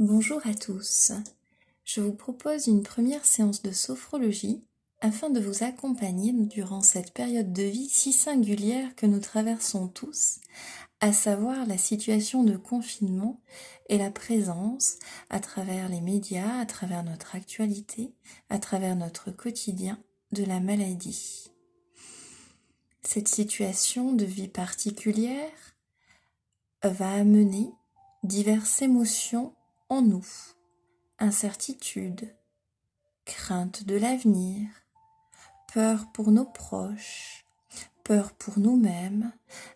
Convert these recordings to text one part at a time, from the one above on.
Bonjour à tous, je vous propose une première séance de sophrologie afin de vous accompagner durant cette période de vie si singulière que nous traversons tous, à savoir la situation de confinement et la présence à travers les médias, à travers notre actualité, à travers notre quotidien de la maladie. Cette situation de vie particulière va amener diverses émotions en nous. Incertitude, crainte de l'avenir, peur pour nos proches, peur pour nous-mêmes,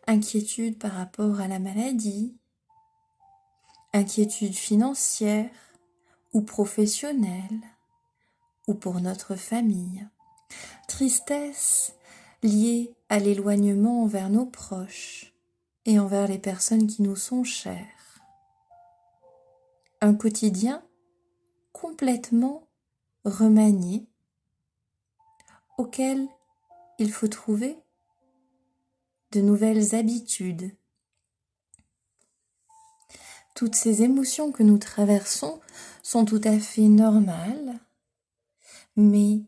inquiétude par rapport à la maladie, inquiétude financière ou professionnelle, ou pour notre famille, tristesse liée à l'éloignement envers nos proches et envers les personnes qui nous sont chères, un quotidien complètement remanié auquel il faut trouver de nouvelles habitudes. Toutes ces émotions que nous traversons sont tout à fait normales, mais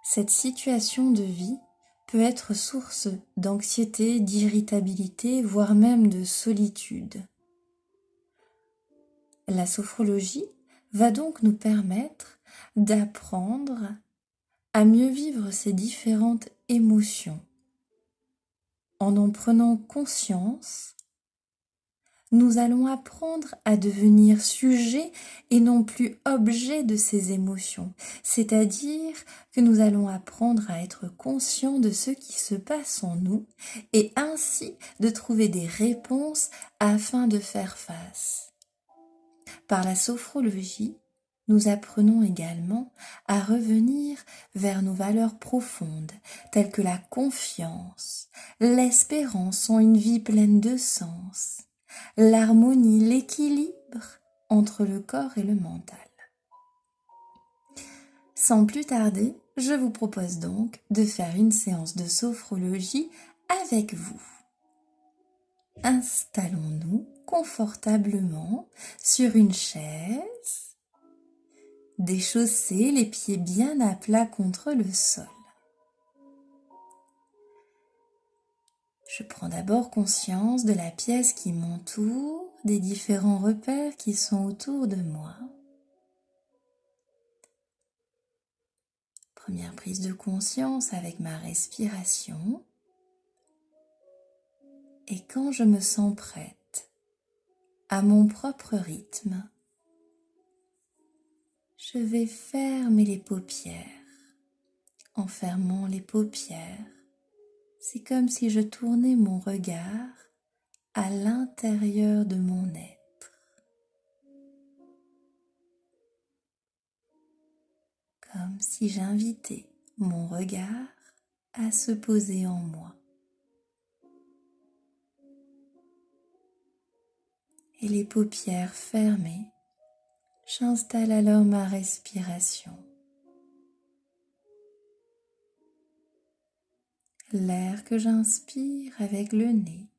cette situation de vie peut être source d'anxiété, d'irritabilité, voire même de solitude. La sophrologie va donc nous permettre d'apprendre à mieux vivre ces différentes émotions. En prenant conscience, nous allons apprendre à devenir sujet et non plus objet de ces émotions, c'est-à-dire que nous allons apprendre à être conscients de ce qui se passe en nous et ainsi de trouver des réponses afin de faire face. Par la sophrologie, nous apprenons également à revenir vers nos valeurs profondes, telles que la confiance, l'espérance en une vie pleine de sens, l'harmonie, l'équilibre entre le corps et le mental. Sans plus tarder, je vous propose donc de faire une séance de sophrologie avec vous. Installons-nous confortablement sur une chaise, déchaussez les pieds bien à plat contre le sol. Je prends d'abord conscience de la pièce qui m'entoure, des différents repères qui sont autour de moi. Première prise de conscience avec ma respiration. Et quand je me sens prête, à mon propre rythme, je vais fermer les paupières. En fermant les paupières, c'est comme si je tournais mon regard à l'intérieur de mon être. Comme si j'invitais mon regard à se poser en moi. Et les paupières fermées, j'installe alors ma respiration. L'air que j'inspire avec le nez,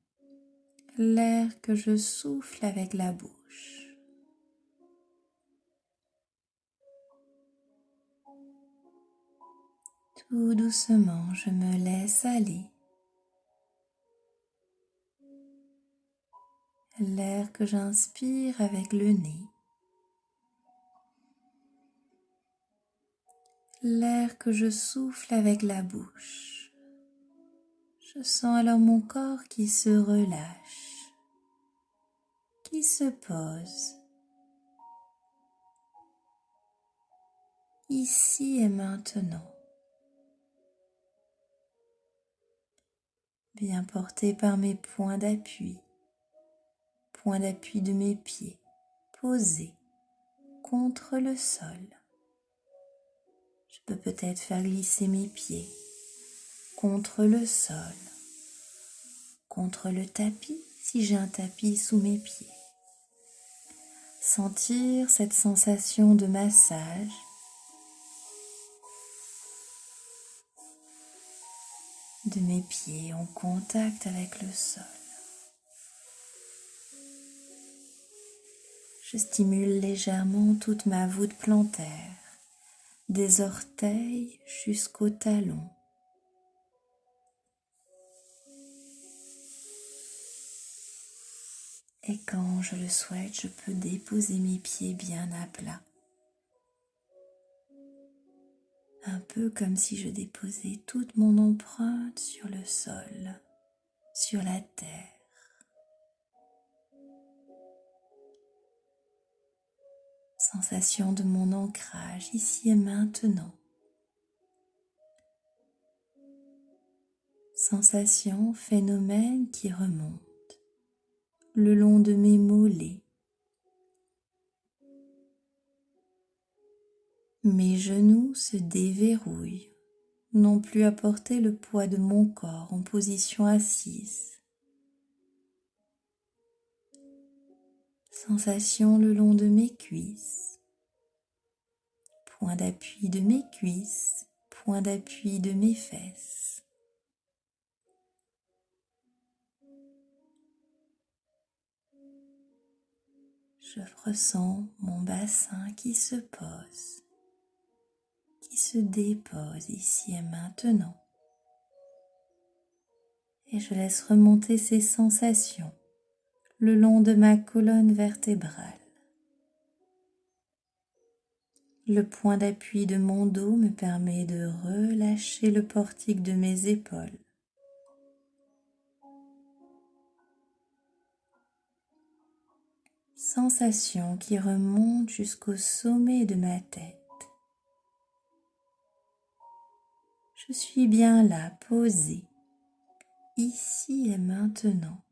l'air que je souffle avec la bouche. Tout doucement, je me laisse aller. L'air que j'inspire avec le nez, l'air que je souffle avec la bouche. Je sens alors mon corps qui se relâche, qui se pose, ici et maintenant, bien porté par mes points d'appui de mes pieds, posés contre le sol. Je peux peut-être faire glisser mes pieds contre le sol, contre le tapis si j'ai un tapis sous mes pieds. Sentir cette sensation de massage de mes pieds en contact avec le sol. Je stimule légèrement toute ma voûte plantaire, des orteils jusqu'aux talons. Et quand je le souhaite, je peux déposer mes pieds bien à plat. Un peu comme si je déposais toute mon empreinte sur le sol, sur la terre. Sensation de mon ancrage ici et maintenant. Sensation, phénomène qui remonte le long de mes mollets. Mes genoux se déverrouillent, non plus à porter le poids de mon corps en position assise. Sensation le long de mes cuisses, point d'appui de mes cuisses, point d'appui de mes fesses. Je ressens mon bassin qui se pose, qui se dépose ici et maintenant. Et je laisse remonter ces sensations le long de ma colonne vertébrale. Le point d'appui de mon dos me permet de relâcher le portique de mes épaules. Sensation qui remonte jusqu'au sommet de ma tête. Je suis bien là, posée, ici et maintenant,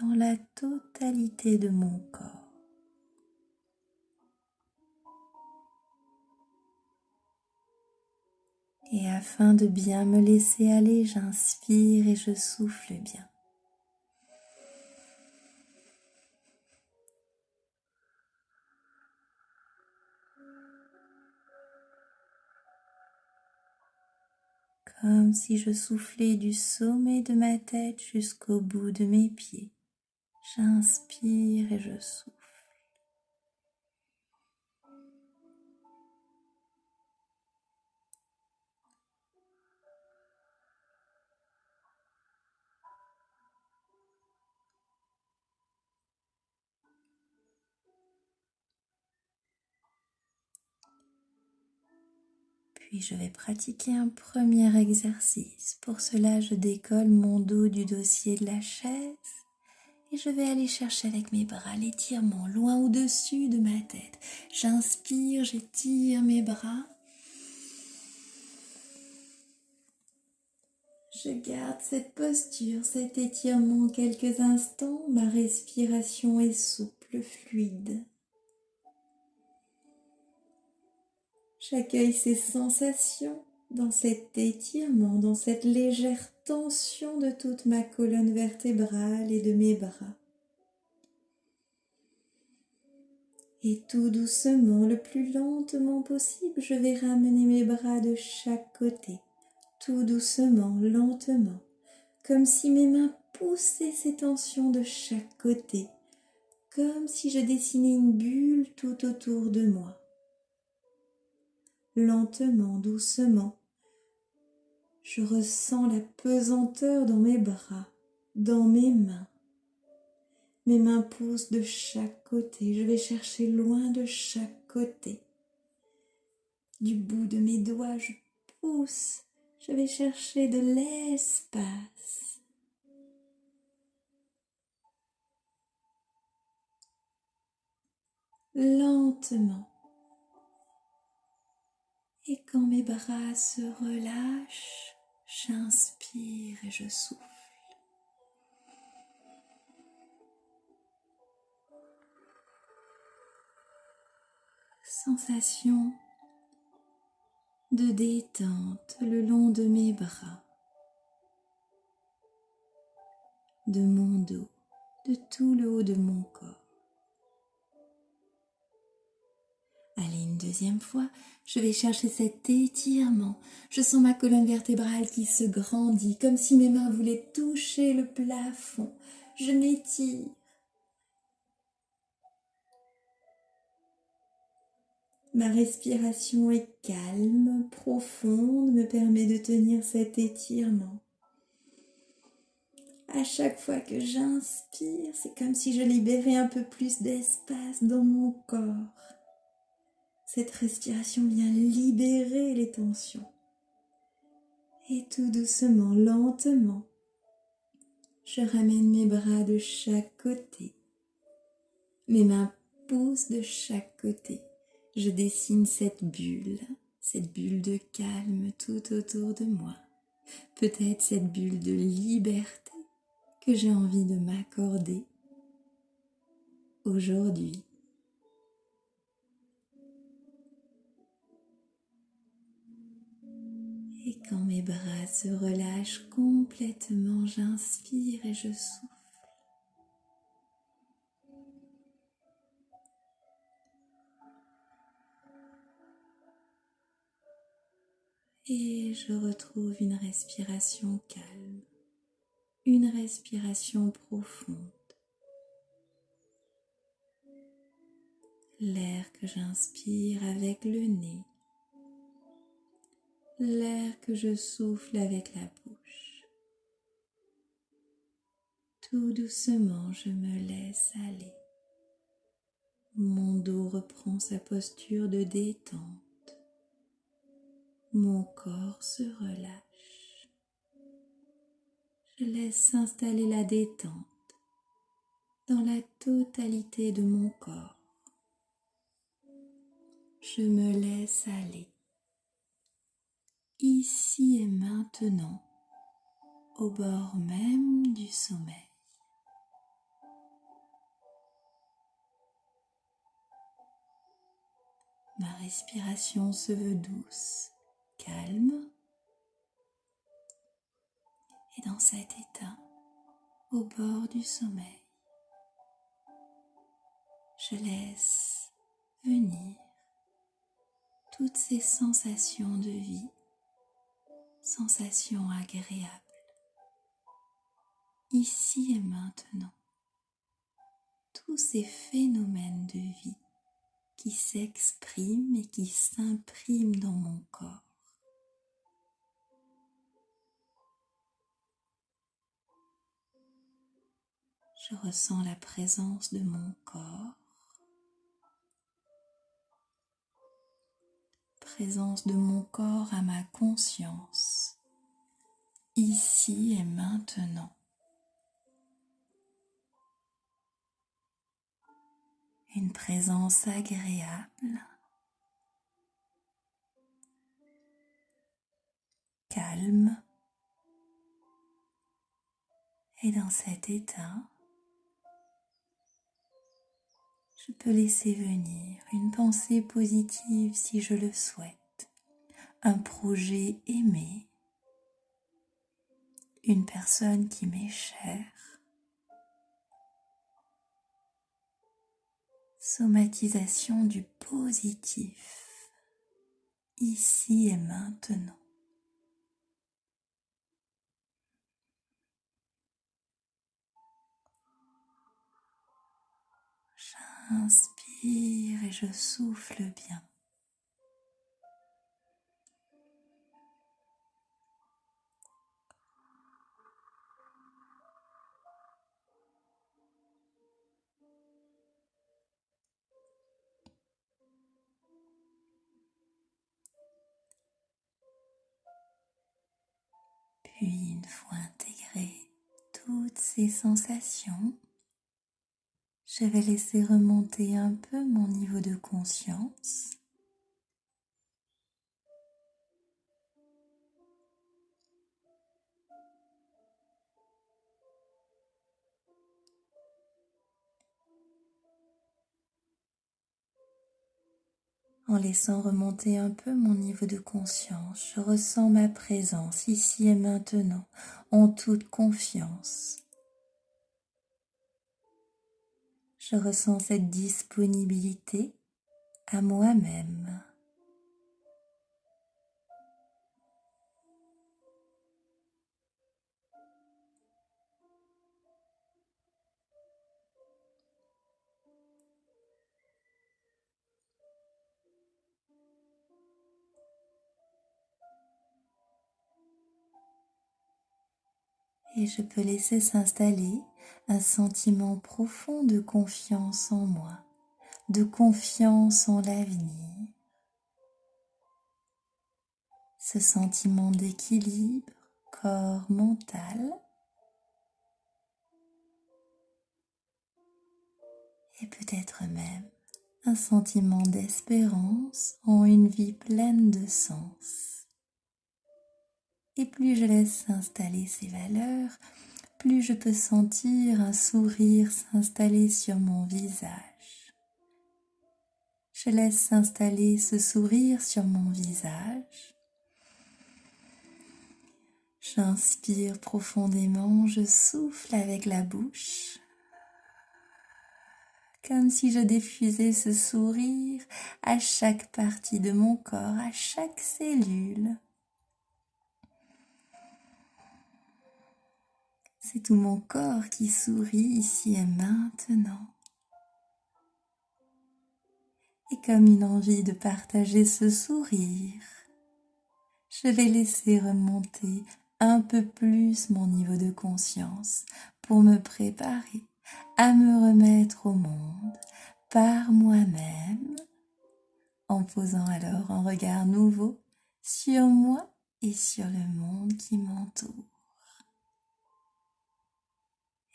dans la totalité de mon corps. Et afin de bien me laisser aller, j'inspire et je souffle bien. Comme si je soufflais du sommet de ma tête jusqu'au bout de mes pieds. J'inspire et je souffle. Puis je vais pratiquer un premier exercice. Pour cela, je décolle mon dos du dossier de la chaise et je vais aller chercher avec mes bras l'étirement loin au-dessus de ma tête. J'inspire, j'étire mes bras. Je garde cette posture, cet étirement quelques instants. Ma respiration est souple, fluide. J'accueille ces sensations dans cet étirement, dans cette légère tension de toute ma colonne vertébrale et de mes bras. Et tout doucement, le plus lentement possible, je vais ramener mes bras de chaque côté, tout doucement, lentement, comme si mes mains poussaient ces tensions de chaque côté, comme si je dessinais une bulle tout autour de moi. Lentement, doucement, je ressens la pesanteur dans mes bras, dans mes mains. Mes mains poussent de chaque côté, je vais chercher loin de chaque côté. Du bout de mes doigts, je pousse, je vais chercher de l'espace. Lentement. Et quand mes bras se relâchent, j'inspire et je souffle. Sensation de détente le long de mes bras, de mon dos, de tout le haut de mon corps. Allez, une deuxième fois, je vais chercher cet étirement. Je sens ma colonne vertébrale qui se grandit, comme si mes mains voulaient toucher le plafond. Je m'étire. Ma respiration est calme, profonde, me permet de tenir cet étirement. À chaque fois que j'inspire, c'est comme si je libérais un peu plus d'espace dans mon corps. Cette respiration vient libérer les tensions. Et tout doucement, lentement, je ramène mes bras de chaque côté. Mes mains poussent de chaque côté. Je dessine cette bulle de calme tout autour de moi. Peut-être cette bulle de liberté que j'ai envie de m'accorder aujourd'hui. Et quand mes bras se relâchent complètement, j'inspire et je souffle. Et je retrouve une respiration calme, une respiration profonde. L'air que j'inspire avec le nez, l'air que je souffle avec la bouche. Tout doucement, je me laisse aller. Mon dos reprend sa posture de détente. Mon corps se relâche. Je laisse s'installer la détente dans la totalité de mon corps. Je me laisse aller, ici et maintenant, au bord même du sommeil. Ma respiration se veut douce, calme, et dans cet état, au bord du sommeil, je laisse venir toutes ces sensations de vie, sensations agréables, ici et maintenant, tous ces phénomènes de vie qui s'expriment et qui s'impriment dans mon corps. Je ressens la présence de mon corps, présence de mon corps à ma conscience, ici et maintenant. Une présence agréable, calme, et dans cet état, je peux laisser venir une pensée positive si je le souhaite, un projet aimé, une personne qui m'est chère, somatisation du positif, ici et maintenant. J'inspire et je souffle bien. Puis, une fois intégré toutes ces sensations, je vais laisser remonter un peu mon niveau de conscience. En laissant remonter un peu mon niveau de conscience, je ressens ma présence ici et maintenant, en toute confiance. Je ressens cette disponibilité à moi-même. Et je peux laisser s'installer un sentiment profond de confiance en moi, de confiance en l'avenir. Ce sentiment d'équilibre corps-mental et peut-être même un sentiment d'espérance en une vie pleine de sens. Et plus je laisse s'installer ces valeurs, plus je peux sentir un sourire s'installer sur mon visage. Je laisse s'installer ce sourire sur mon visage. J'inspire profondément, je souffle avec la bouche, comme si je diffusais ce sourire à chaque partie de mon corps, à chaque cellule. C'est tout mon corps qui sourit ici et maintenant. Et comme une envie de partager ce sourire, je vais laisser remonter un peu plus mon niveau de conscience pour me préparer à me remettre au monde par moi-même, en posant alors un regard nouveau sur moi et sur le monde qui m'entoure.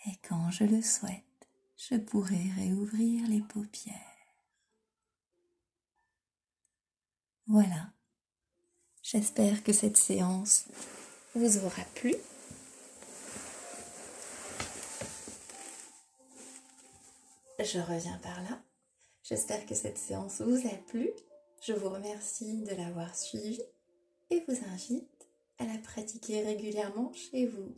Et quand je le souhaite, je pourrai réouvrir les paupières. Voilà, j'espère que cette séance vous aura plu. Je reviens par là. J'espère que cette séance vous a plu. Je vous remercie de l'avoir suivie et vous invite à la pratiquer régulièrement chez vous.